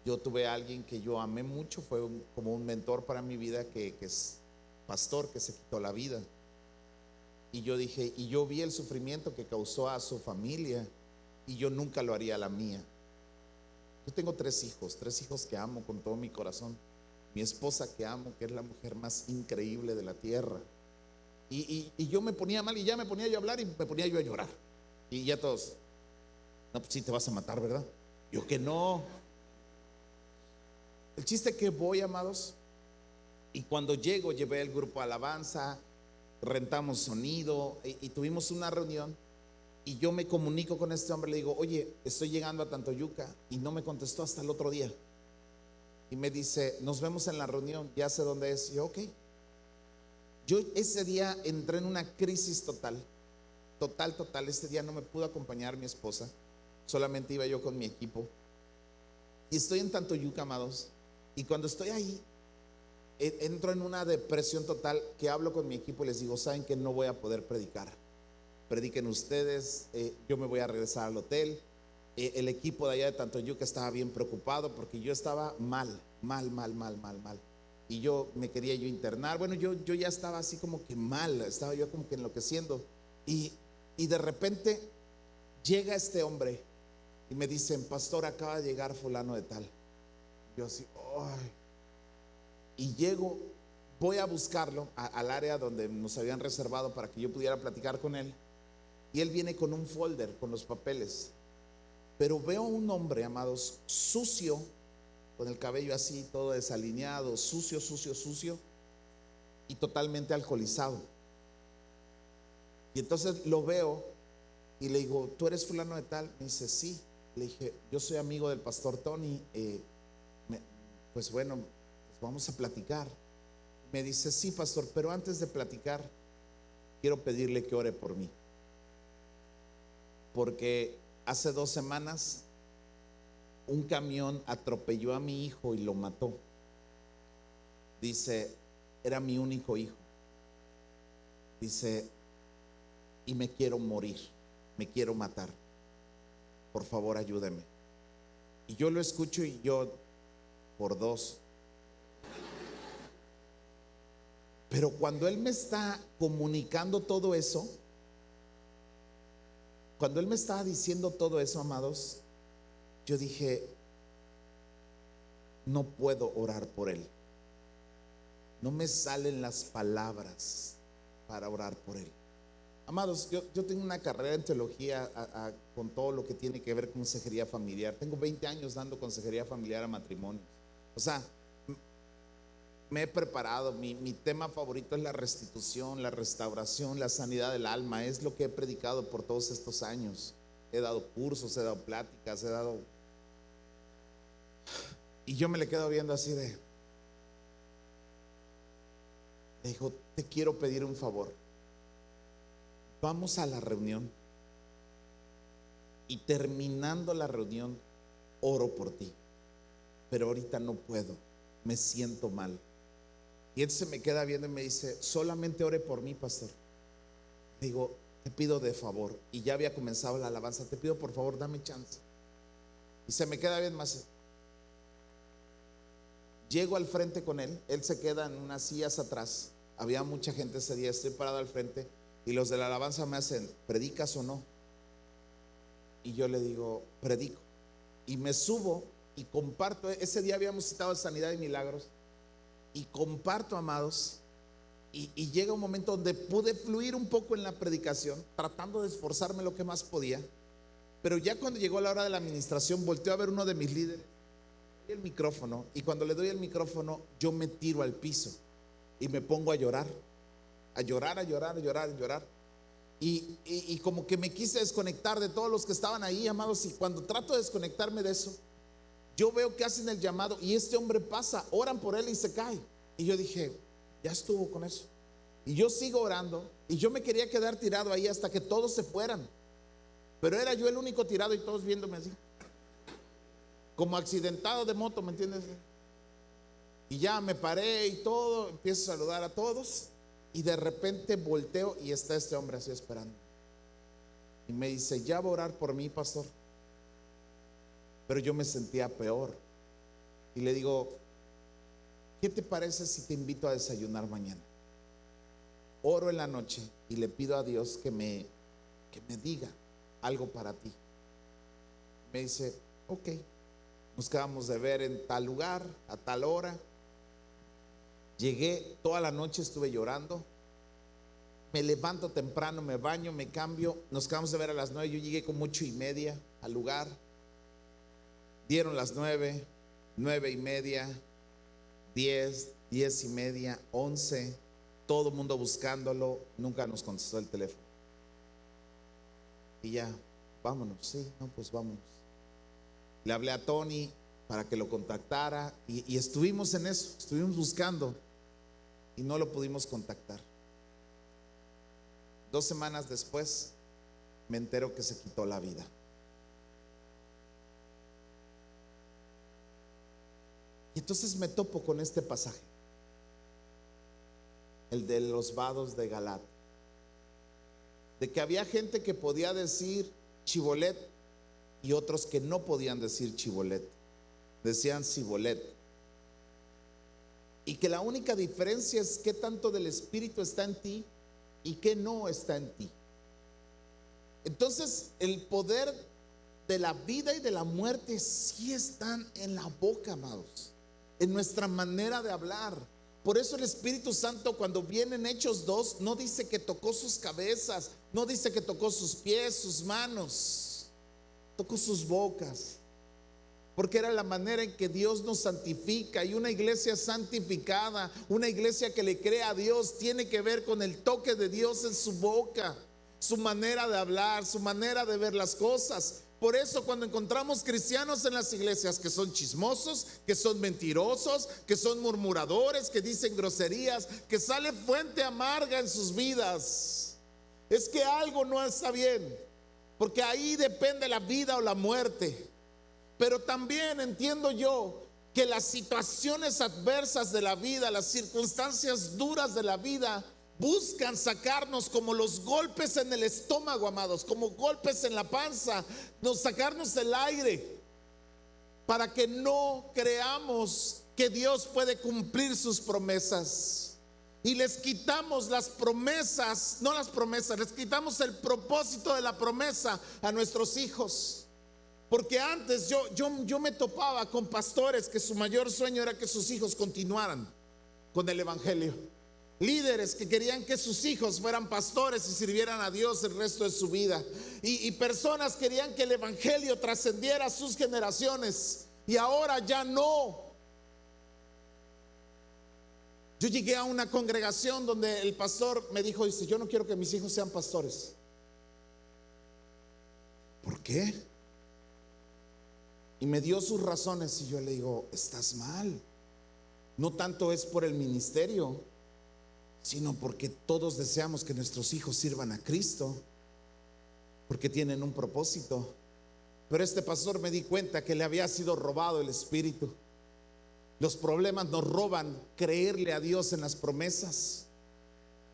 Yo tuve a alguien que yo amé mucho, fue como un mentor para mi vida, que es pastor, que se quitó la vida. Y yo dije, y yo vi el sufrimiento que causó a su familia, y yo nunca lo haría a la mía. Yo tengo tres hijos que amo con todo mi corazón. Mi esposa que amo, que es la mujer más increíble de la tierra. Y yo me ponía mal y ya me ponía yo a hablar y me ponía yo a llorar. Y ya todos, no, pues sí te vas a matar, ¿verdad? Yo que no. El chiste que voy, amados, y cuando llego llevé el grupo alabanza, rentamos sonido y tuvimos una reunión. Y yo me comunico con este hombre, le digo, oye, estoy llegando a Tantoyuca, y no me contestó hasta el otro día. Y me dice, nos vemos en la reunión, ya sé dónde es. Y yo, ok. Yo ese día entré en una crisis total. Este día no me pudo acompañar mi esposa, solamente iba yo con mi equipo. Y estoy en Tantoyuca, amados, y cuando estoy ahí, entro en una depresión total, que hablo con mi equipo y les digo, saben que no voy a poder predicar. Prediquen ustedes, yo me voy a regresar al hotel. El equipo de allá de Tantoyuca estaba bien preocupado porque yo estaba mal. Y yo me quería yo internar. Bueno, yo ya estaba así como que mal, estaba yo como que enloqueciendo. Y de repente llega este hombre y me dicen, pastor, acaba de llegar fulano de tal. Yo así, ay. Y llego, voy a buscarlo al área donde nos habían reservado para que yo pudiera platicar con él. Y él viene con un folder con los papeles. Pero veo un hombre, amados, sucio, con el cabello así, todo desalineado, sucio, y totalmente alcoholizado. Y entonces lo veo y le digo, ¿tú eres fulano de tal? Me dice, sí. Le dije, yo soy amigo del pastor Tony. Pues bueno, pues vamos a platicar. Me dice, sí, pastor, pero antes de platicar, quiero pedirle que ore por mí. Porque hace 2 semanas un camión atropelló a mi hijo y lo mató. Dice, era mi único hijo. Dice, y me quiero morir, me quiero matar. Por favor, ayúdeme. Y yo lo escucho y yo, por dos. Pero cuando él me está comunicando todo eso, cuando él me estaba diciendo todo eso, amados, yo dije, no puedo orar por él. No me salen las palabras para orar por él. Amados, yo tengo una carrera en teología con todo lo que tiene que ver con consejería familiar. Tengo 20 años dando consejería familiar a matrimonios. O sea, me he preparado. Mi tema favorito es la restitución, la restauración, la sanidad del alma. Es lo que he predicado por todos estos años. He dado cursos, he dado pláticas, Y yo me le quedo viendo así le dijo, te quiero pedir un favor. Vamos a la reunión y terminando la reunión oro por ti, pero ahorita no puedo, me siento mal. Y él se me queda viendo y me dice, solamente ore por mí, pastor. Digo, te pido de favor, y ya había comenzado la alabanza, te pido por favor, dame chance. Y se me queda bien más. Llego al frente con él, él se queda en unas sillas atrás. Había mucha gente ese día, estoy parado al frente y los de la alabanza me hacen, ¿predicas o no? Y yo le digo, predico. Y me subo y comparto. Ese día habíamos citado Sanidad y Milagros y comparto, amados. Y llega un momento donde pude fluir un poco en la predicación, tratando de esforzarme lo que más podía. Pero ya cuando llegó la hora de la administración, volteo a ver uno de mis líderes, el micrófono, y cuando le doy el micrófono, yo me tiro al piso y me pongo a llorar, a llorar, a llorar, a llorar, a llorar. Y como que me quise desconectar de todos los que estaban ahí, amados. Y cuando trato de desconectarme de eso, yo veo que hacen el llamado y este hombre pasa, oran por él y se cae. Y yo dije, ya estuvo con eso. Y yo sigo orando y yo me quería quedar tirado ahí hasta que todos se fueran. Pero era yo el único tirado y todos viéndome así, como accidentado de moto, ¿me entiendes? Y ya me paré y todo, empiezo a saludar a todos. Y de repente volteo y está este hombre así esperando. Y me dice, ya va a orar por mí, pastor. Pero yo me sentía peor. Y le digo, ¿qué te parece si te invito a desayunar mañana? Oro en la noche y le pido a Dios que me diga algo para ti. Me dice, ok. Nos quedamos de ver en tal lugar, a tal hora. Llegué, toda la noche estuve llorando. Me levanto temprano, me baño, me cambio. Nos quedamos de ver a las 9. Yo llegué como 8:30 al lugar. Dieron las 9, 9:30, 10, 10:30, 11. Todo el mundo buscándolo. Nunca nos contestó el teléfono. Y ya, vámonos. Sí, no, pues vámonos. Le hablé a Tony para que lo contactara y estuvimos en eso, estuvimos buscando y no lo pudimos contactar. 2 semanas después me entero que se quitó la vida. Y entonces me topo con este pasaje, el de los vados de Galat, de que había gente que podía decir Chibolet y otros que no podían decir Chibolet, decían Cibolet, y que la única diferencia es qué tanto del Espíritu está en ti y qué no está en ti. Entonces el poder de la vida y de la muerte sí están en la boca, amados, en nuestra manera de hablar. Por eso el Espíritu Santo, cuando viene en Hechos 2, no dice que tocó sus cabezas, no dice que tocó sus pies, sus manos, tocó sus bocas, porque era la manera en que Dios nos santifica. Y una iglesia santificada, una iglesia que le cree a Dios, tiene que ver con el toque de Dios en su boca, su manera de hablar, su manera de ver las cosas. Por eso cuando encontramos cristianos en las iglesias que son chismosos, que son mentirosos, que son murmuradores, que dicen groserías, que sale fuente amarga en sus vidas, es que algo no está bien, porque ahí depende la vida o la muerte. Pero también entiendo yo que las situaciones adversas de la vida, las circunstancias duras de la vida, buscan sacarnos como los golpes en el estómago, amados, como golpes en la panza, sacarnos el aire, para que no creamos que Dios puede cumplir sus promesas. Y les quitamos las promesas, no las promesas, les quitamos el propósito de la promesa a nuestros hijos. Porque antes yo me topaba con pastores que su mayor sueño era que sus hijos continuaran con el evangelio. Líderes que querían que sus hijos fueran pastores y sirvieran a Dios el resto de su vida. Y personas querían que el evangelio trascendiera sus generaciones. Y ahora ya no. Yo llegué a una congregación donde el pastor me dijo, dice, yo no quiero que mis hijos sean pastores. ¿Por qué? Y me dio sus razones y yo le digo, estás mal. No tanto es por el ministerio, sino porque todos deseamos que nuestros hijos sirvan a Cristo, porque tienen un propósito. Pero este pastor me di cuenta que le había sido robado el espíritu. Los problemas nos roban creerle a Dios en las promesas.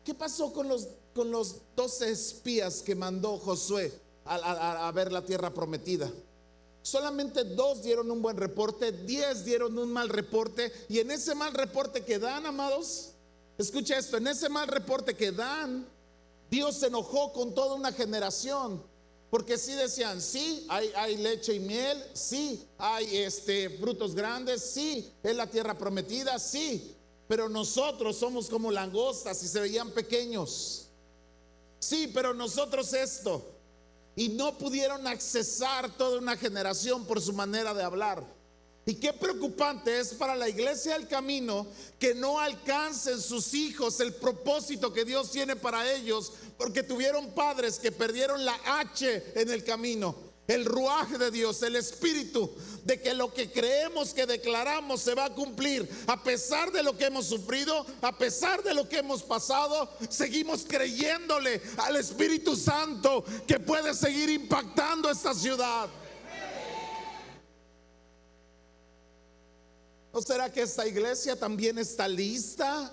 ¿Qué pasó con los 12 espías que mandó Josué a ver la tierra prometida? Solamente 2 dieron un buen reporte, 10 dieron un mal reporte. Y en ese mal reporte que dan, amados, escucha esto, en ese mal reporte que dan, Dios se enojó con toda una generación. Porque sí decían, sí, hay leche y miel, sí, hay frutos grandes, sí, es la tierra prometida, sí. Pero nosotros somos como langostas y se veían pequeños. Sí, pero nosotros esto. Y no pudieron accesar toda una generación por su manera de hablar. Y qué preocupante es para la iglesia del camino que no alcancen sus hijos el propósito que Dios tiene para ellos, porque tuvieron padres que perdieron la H en el camino, el ruaj de Dios, el espíritu de que lo que creemos que declaramos se va a cumplir. A pesar de lo que hemos sufrido, a pesar de lo que hemos pasado, seguimos creyéndole al Espíritu Santo que puede seguir impactando esta ciudad. ¿No será que esta iglesia también está lista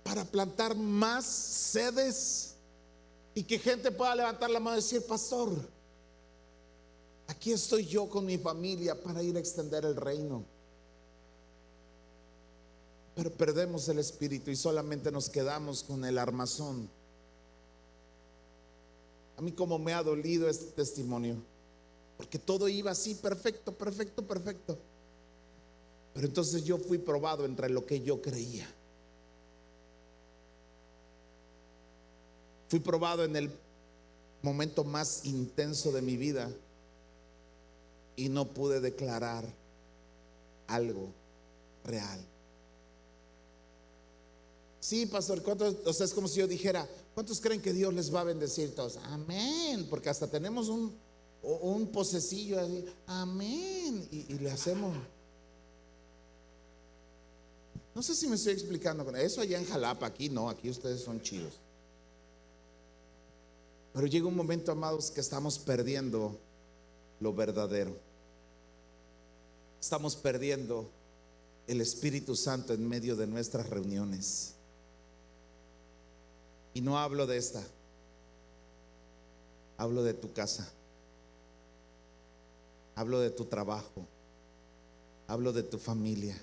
para plantar más sedes? Y que gente pueda levantar la mano y decir: pastor, aquí estoy yo con mi familia para ir a extender el reino. Pero perdemos el espíritu y solamente nos quedamos con el armazón. A mí como me ha dolido este testimonio, porque todo iba así, perfecto, perfecto, perfecto. Pero entonces yo fui probado entre lo que yo creía. Fui probado en el momento más intenso de mi vida y no pude declarar algo real. Sí, pastor, ¿cuántos? O sea, es como si yo dijera: ¿cuántos creen que Dios les va a bendecir? Todos, amén, porque hasta tenemos un posesillo así, amén, y le hacemos. No sé si me estoy explicando con eso. Allá en Jalapa, aquí no, aquí ustedes son chidos. Pero llega un momento, amados, que estamos perdiendo lo verdadero. Estamos perdiendo el Espíritu Santo en medio de nuestras reuniones. Y no hablo de esta, hablo de tu casa, hablo de tu trabajo, hablo de tu familia.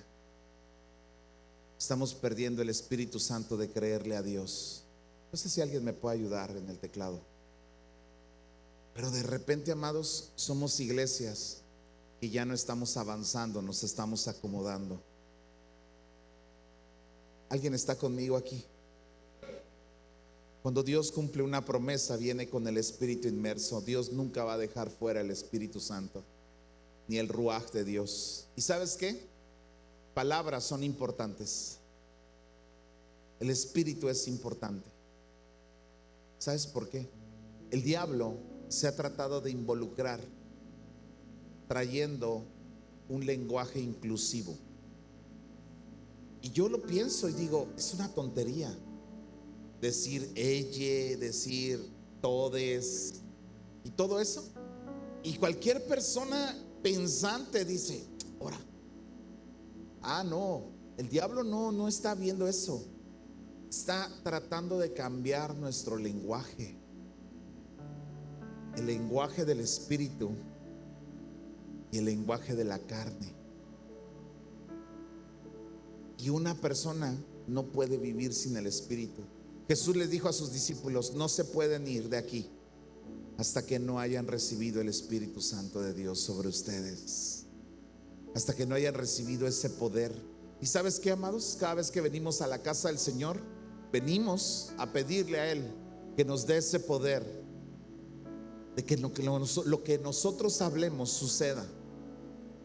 Estamos perdiendo el Espíritu Santo de creerle a Dios. No sé si alguien me puede ayudar en el teclado. Pero de repente, amados, somos iglesias que ya no estamos avanzando, nos estamos acomodando. ¿Alguien está conmigo aquí? Cuando Dios cumple una promesa, viene con el Espíritu inmerso. Dios nunca va a dejar fuera el Espíritu Santo, ni el ruaj de Dios. ¿Y sabes qué? Palabras son importantes. El Espíritu es importante. ¿Sabes por qué? El diablo se ha tratado de involucrar trayendo un lenguaje inclusivo. Y yo lo pienso y digo: es una tontería decir ella, decir todes y todo eso. Y cualquier persona pensante dice: ahora, no, el diablo no está viendo eso. Está tratando de cambiar nuestro lenguaje, el lenguaje del espíritu y el lenguaje de la carne. Y una persona no puede vivir sin el espíritu. Jesús les dijo a sus discípulos: no se pueden ir de aquí hasta que no hayan recibido el Espíritu Santo de Dios sobre ustedes, hasta que no hayan recibido ese poder. ¿Y sabes qué, amados? Cada vez que venimos a la casa del Señor, venimos a pedirle a Él que nos dé ese poder, de que lo que nosotros hablemos suceda.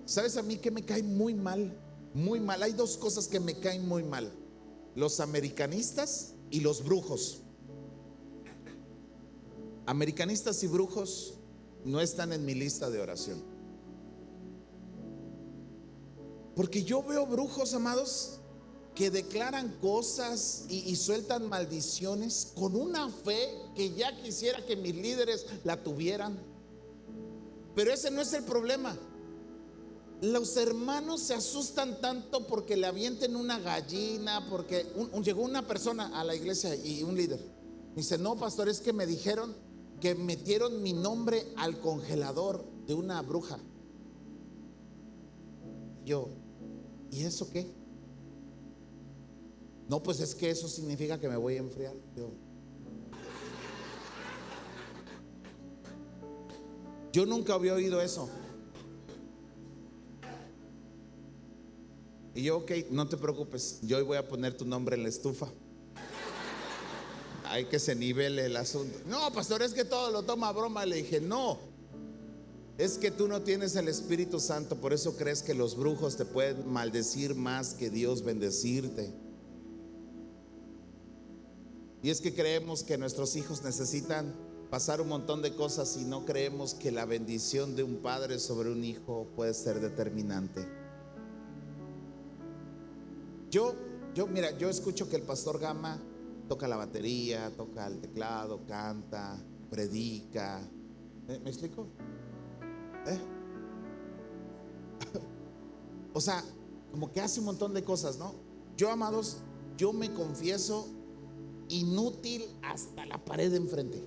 ¿Sabes a mí que me cae muy mal? Muy mal. Hay dos cosas que me caen muy mal: los americanistas y los brujos. Americanistas y brujos no están en mi lista de oración. Porque yo veo brujos, amados, que declaran cosas y sueltan maldiciones con una fe que ya quisiera que mis líderes la tuvieran. Pero ese no es el problema. Los hermanos se asustan tanto porque le avienten una gallina, porque llegó una persona a la iglesia y un líder dice: no, pastor, es que me dijeron que metieron mi nombre al congelador de una bruja. Yo, ¿y eso qué? No, pues es que eso significa que me voy a enfriar. Yo nunca había oído eso. Y yo, ok, no te preocupes, yo hoy voy a poner tu nombre en la estufa. Hay que se nivele el asunto. No, pastor, es que todo lo toma a broma. Le dije: no, es que tú no tienes el Espíritu Santo, por eso crees que los brujos te pueden maldecir más que Dios bendecirte. Y es que creemos que nuestros hijos necesitan pasar un montón de cosas y no creemos que la bendición de un padre sobre un hijo puede ser determinante. Mira, yo escucho que el pastor Gama toca la batería, toca el teclado, canta, predica. ¿Me explico? O sea, como que hace un montón de cosas, ¿no? Yo, amados, yo me confieso inútil hasta la pared de enfrente.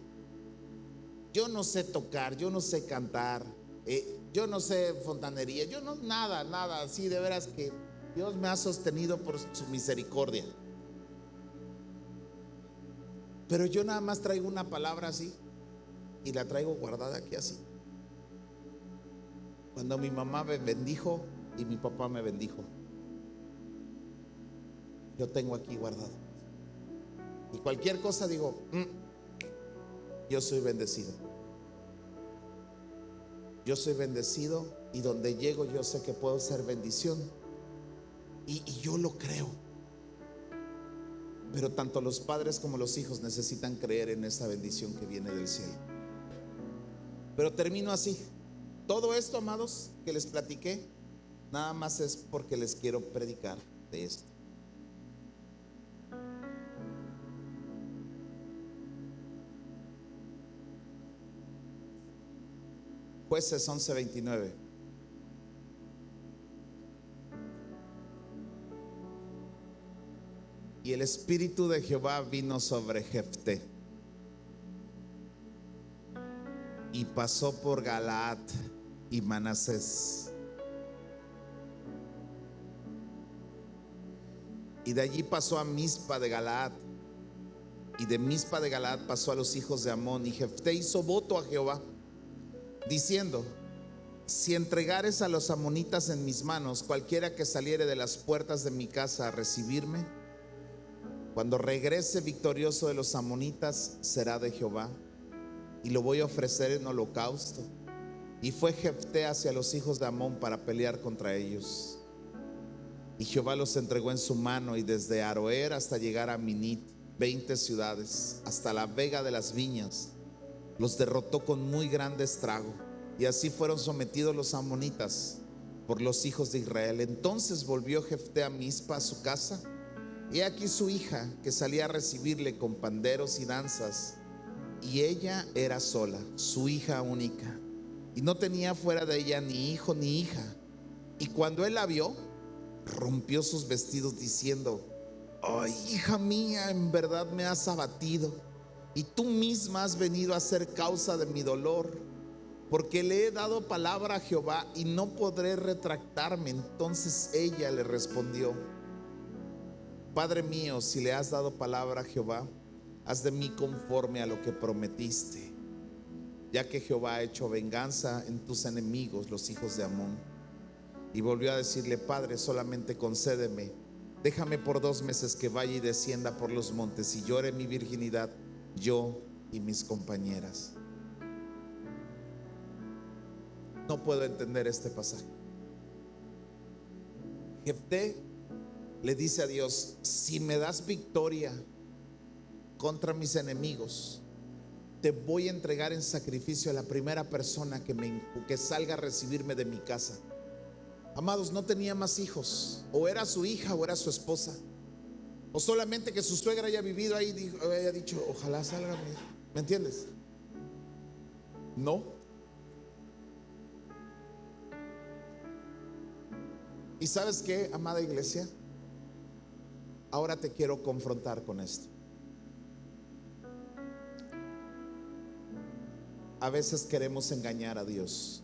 Yo no sé tocar, yo no sé cantar, yo no sé fontanería, yo no, nada, así de veras que Dios me ha sostenido por su misericordia. Pero yo nada más traigo una palabra así y la traigo guardada aquí así. Cuando mi mamá me bendijo y mi papá me bendijo, yo tengo aquí guardado. Y cualquier cosa digo: yo soy bendecido. Yo soy bendecido y donde llego yo sé que puedo ser bendición. Y yo lo creo. Pero tanto los padres como los hijos necesitan creer en esa bendición que viene del cielo. Pero termino así. Todo esto, amados, que les platiqué, nada más es porque les quiero predicar de esto. Jueces 11:29. Y el Espíritu de Jehová vino sobre Jefté, y pasó por Galaad y Manasés, y de allí pasó a Mizpa de Galaad, y de Mizpa de Galaad pasó a los hijos de Amón. Y Jefté hizo voto a Jehová, diciendo: si entregares a los amonitas en mis manos, cualquiera que saliere de las puertas de mi casa a recibirme, cuando regrese victorioso de los amonitas, será de Jehová, y lo voy a ofrecer en holocausto. Y fue Jefté hacia los hijos de Amón para pelear contra ellos. Y Jehová los entregó en su mano, y desde Aroer hasta llegar a Minit, 20 ciudades, hasta la vega de las viñas, los derrotó con muy grande estrago. Y así fueron sometidos los amonitas por los hijos de Israel. Entonces volvió Jefté a Mizpa, a su casa, y aquí su hija, que salía a recibirle con panderos y danzas, y ella era sola, su hija única, y no tenía fuera de ella ni hijo ni hija. Y cuando él la vio, rompió sus vestidos diciendo: ay, hija mía, en verdad me has abatido, y tú misma has venido a ser causa de mi dolor, porque le he dado palabra a Jehová y no podré retractarme. Entonces ella le respondió: Padre mío, si le has dado palabra a Jehová, haz de mí conforme a lo que prometiste, ya que Jehová ha hecho venganza en tus enemigos, los hijos de Amón. Y volvió a decirle: Padre, solamente concédeme, déjame por 2 meses que vaya y descienda por los montes y llore mi virginidad, yo y mis compañeras. No puedo entender este pasaje. Jefté le dice a Dios: si me das victoria contra mis enemigos, te voy a entregar en sacrificio a la primera persona que salga a recibirme de mi casa. Amados, no tenía más hijos. O era su hija o era su esposa, o solamente que su suegra haya vivido ahí, haya dicho: ojalá salga. ¿Me entiendes? No. Y ¿sabes qué, amada iglesia? Ahora te quiero confrontar con esto. A veces queremos engañar a Dios.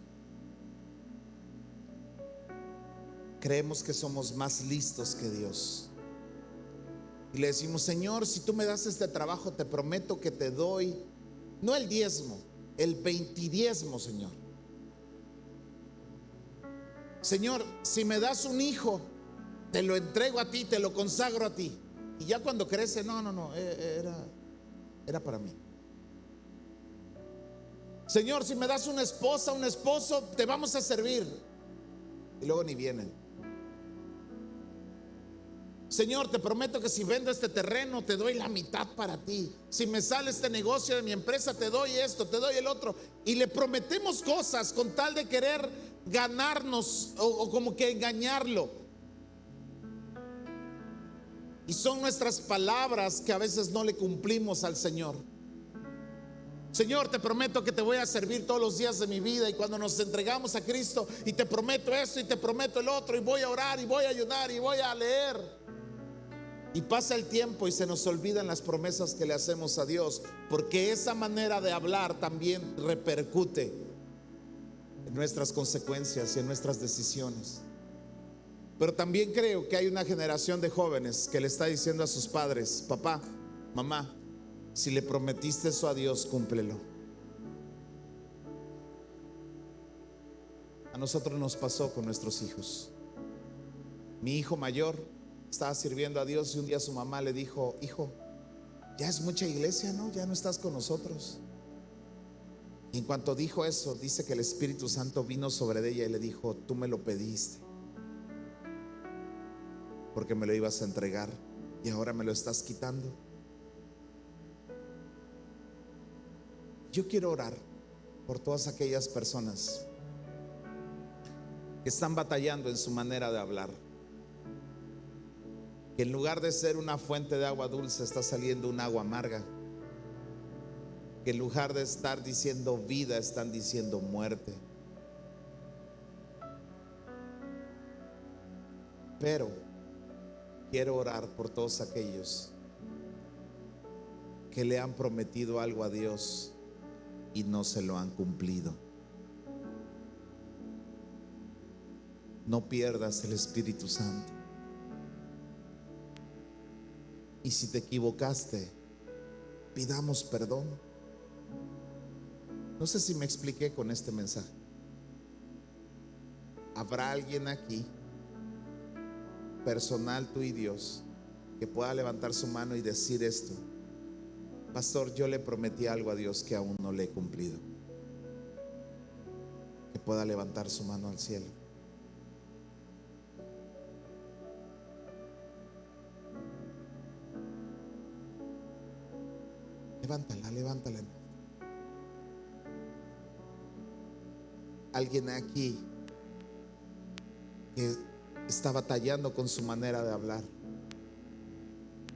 Creemos que somos más listos que Dios. Y le decimos: Señor, si tú me das este trabajo, te prometo que te doy, no el diezmo, el 20 Señor. Señor, si me das un hijo, te lo entrego a ti, te lo consagro a ti. Y ya cuando crece, no, era para mí. Señor, si me das una esposa, un esposo, te vamos a servir. Y luego ni vienen. Señor, te prometo que si vendo este terreno, te doy la mitad para ti. Si me sale este negocio de mi empresa, te doy esto, te doy el otro. Y le prometemos cosas con tal de querer ganarnos o como que engañarlo. Y son nuestras palabras que a veces no le cumplimos al Señor. Señor, te prometo que te voy a servir todos los días de mi vida. Y cuando nos entregamos a Cristo, y te prometo esto y te prometo el otro, y voy a orar y voy a ayunar y voy a leer. Y pasa el tiempo y se nos olvidan las promesas que le hacemos a Dios, porque esa manera de hablar también repercute en nuestras consecuencias y en nuestras decisiones. Pero también creo que hay una generación de jóvenes que le está diciendo a sus padres: papá, mamá, si le prometiste eso a Dios, cúmplelo. A nosotros nos pasó con nuestros hijos. Mi hijo mayor estaba sirviendo a Dios y un día su mamá le dijo: hijo, ya es mucha iglesia, ¿no? Ya no estás con nosotros. Y en cuanto dijo eso, dice que el Espíritu Santo vino sobre ella y le dijo: tú me lo pediste, porque me lo ibas a entregar y ahora me lo estás quitando. Yo quiero orar por todas aquellas personas que están batallando en su manera de hablar, que en lugar de ser una fuente de agua dulce está saliendo un agua amarga, que en lugar de estar diciendo vida están diciendo muerte. Pero quiero orar por todos aquellos que le han prometido algo a Dios y no se lo han cumplido. No pierdas el Espíritu Santo. Y si te equivocaste, pidamos perdón. No sé si me expliqué con este mensaje. ¿Habrá alguien aquí, personal tú y Dios, que pueda levantar su mano y decir esto: pastor, yo le prometí algo a Dios que aún no le he cumplido? Que pueda levantar su mano al cielo. Levántala. Alguien aquí que está batallando con su manera de hablar,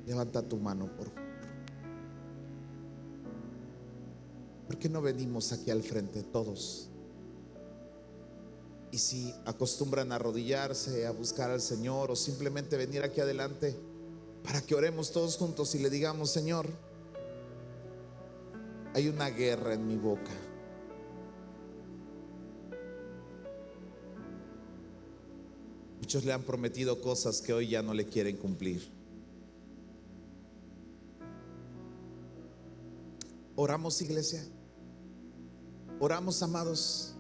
levanta tu mano, por favor. ¿Por qué no venimos aquí al frente todos? Y si acostumbran a arrodillarse, a buscar al Señor, o simplemente venir aquí adelante para que oremos todos juntos y le digamos: Señor, hay una guerra en mi boca. Muchos le han prometido cosas que hoy ya no le quieren cumplir. Oramos, iglesia. Oramos, amados.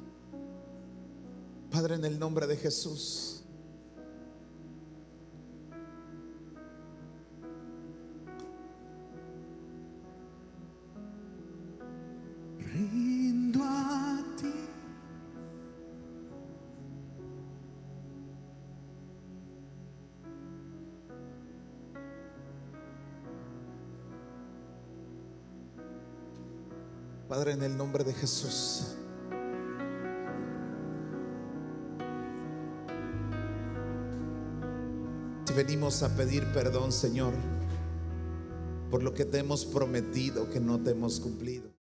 Padre, en el nombre de Jesús, rindo a ti. Padre, en el nombre de Jesús, te venimos a pedir perdón, Señor, por lo que te hemos prometido que no te hemos cumplido.